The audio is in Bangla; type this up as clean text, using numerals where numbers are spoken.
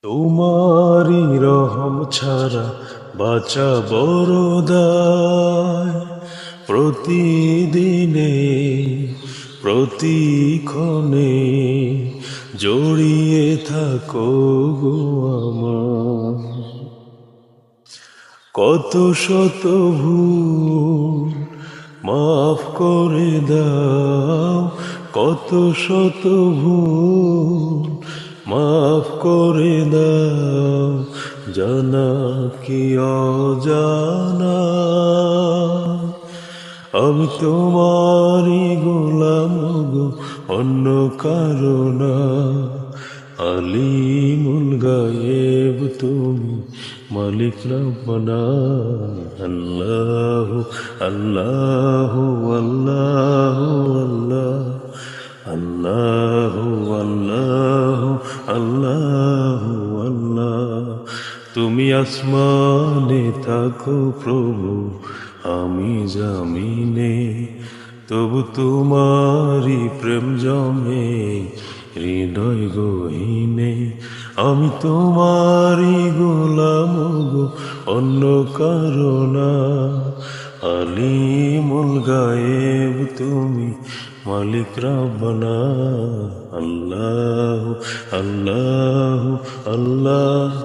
তোমারি রহম ছাড়া বাঁচা বড় দায়। প্রতিদিনে প্রতিক্ষণে জড়িয়ে থাকো গো আমার। কত শত ভুল মাফ করে দাও, কত শত ভুল মাফ করে দাও, জানা কি অজানা। আমি তোমারই গোলাম গো, অন্য কারো না। আলিমুল গায়েব তুমি, মালিক রব্বানা। আল্লাহু আল্লাহু আল্লাহু আল্লাহ, আল্লাহু আল্লাহু আল্লাহু আল্লাহ। তুমি আসমানে থাকো প্রভু, আমি জামিনে, তবু তোমারি প্রেম জমে হৃদয় গহীনে। আমি তোমারি গোলাম গো, অন্য কারো না। আলিমুল গায়েব তুমি, মালিক রব্বানা। আল্লাহু আল্লাহু আল্লাহ।